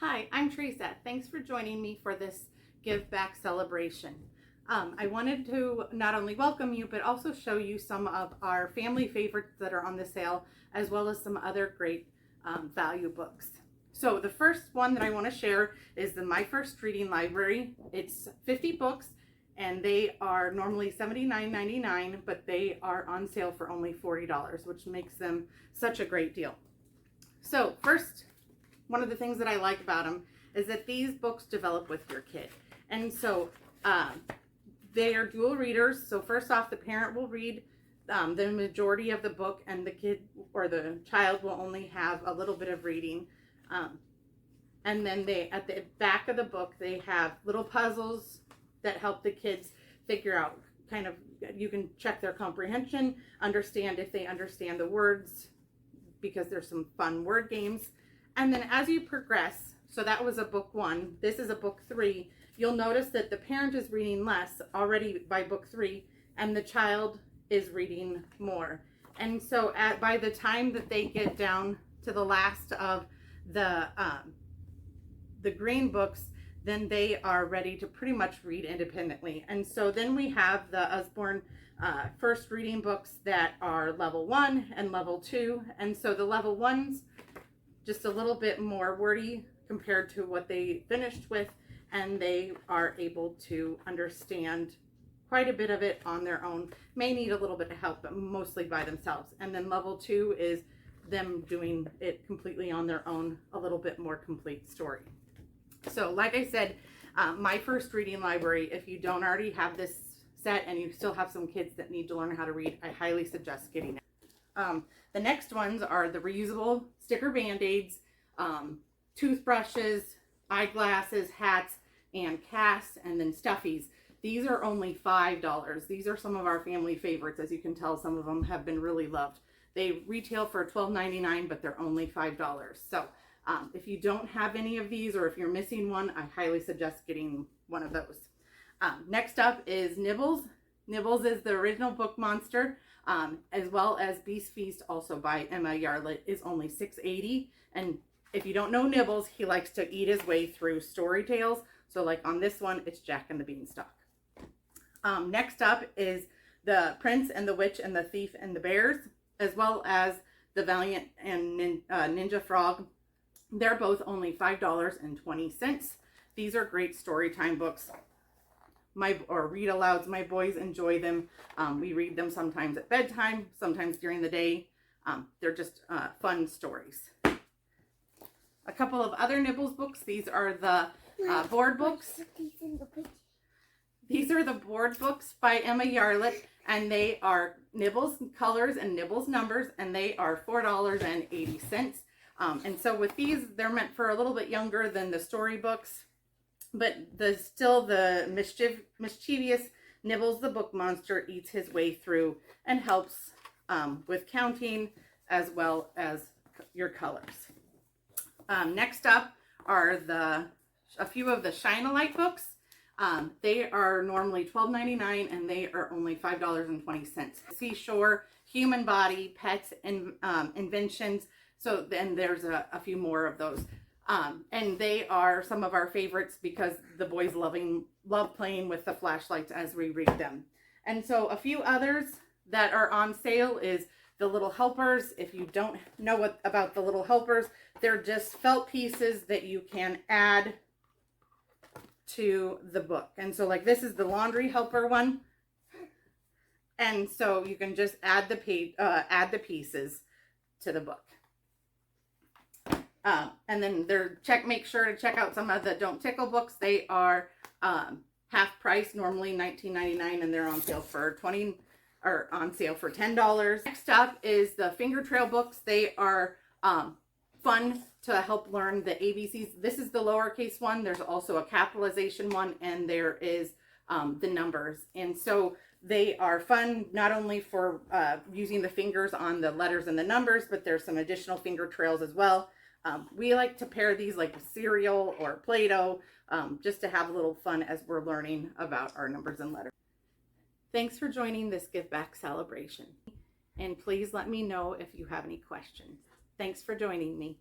Hi, I'm Teresa. Thanks for joining me for this Give Back celebration. I wanted to not only welcome you, but also show you some of our family favorites that are on the sale, as well as some other great value books. So the first one that I want to share is the My First Reading Library. It's 50 books, and they are normally $79.99, but they are on sale for only $40, which makes them such a great deal. So first, one of the things that I like about them is that these books develop with your kid. And so they are dual readers. So first off, the parent will read the majority of the book, and the kid or the child will only have a little bit of reading. And then at the back of the book, they have little puzzles that help the kids figure out you can check their comprehension, understand if they understand the words, because there's some fun word games. And then as you progress, so that was a book 1, this is a book 3, you'll notice that the parent is reading less already by book 3, and the child is reading more. And so by the time that they get down to the last of the green books, then they are ready to pretty much read independently. And so then we have the Usborne first reading books that are level 1 and level 2. And so the level 1s, just a little bit more wordy compared to what they finished with, and they are able to understand quite a bit of it on their own. May need a little bit of help, but mostly by themselves. And then level 2 is them doing it completely on their own, a little bit more complete story. So like I said, My First Reading Library, if you don't already have this set and you still have some kids that need to learn how to read, I highly suggest getting it. The next ones are the reusable sticker band-aids, toothbrushes, eyeglasses, hats, and casts, and then stuffies. These are only $5. These are some of our family favorites. As you can tell, some of them have been really loved. They retail for $12.99, but they're only $5. So if you don't have any of these, or if you're missing one, I highly suggest getting one of those. Next up is Nibbles. Nibbles is the original Book Monster, as well as Beast Feast, also by Emma Yarlett, is only $6.80. And if you don't know Nibbles, he likes to eat his way through story tales. So like on this one, it's Jack and the Beanstalk. Next up is The Prince and the Witch and the Thief and the Bears, as well as The Valiant and Ninja Frog. They're both only $5.20. These are great story time books. Or read alouds. My boys enjoy them. We read them sometimes at bedtime, sometimes during the day. They're just fun stories. A couple of other Nibbles books. These are the board books. These are the board books by Emma Yarlett, and they are Nibbles colors and Nibbles numbers, and they are $4.80. And so with these, they're meant for a little bit younger than the storybooks, but still the mischievous Nibbles the Book Monster eats his way through and helps with counting as well as your colors. Next up are a few of the Shine-a-Lite books. They are normally $12.99, and they are only $5.20. Seashore, Human Body, Pets, and Inventions. So then there's a few more of those. And they are some of our favorites because the boys love playing with the flashlights as we read them. And so a few others that are on sale is the Little Helpers. If you don't know about the Little Helpers, they're just felt pieces that you can add to the book. And so like this is the Laundry Helper one. And so you can just add the pieces to the book. And then make sure to check out some of the Don't Tickle books. They are half price, normally $19.99, and they're on sale for $10. Next up is the Finger Trail books. They are fun to help learn the ABCs. This is the lowercase one. There's also a capitalization one, and there is the numbers. And so they are fun not only for using the fingers on the letters and the numbers, but there's some additional finger trails as well. We like to pair these like with cereal or Play-Doh, just to have a little fun as we're learning about our numbers and letters. Thanks for joining this Give Back celebration. And please let me know if you have any questions. Thanks for joining me.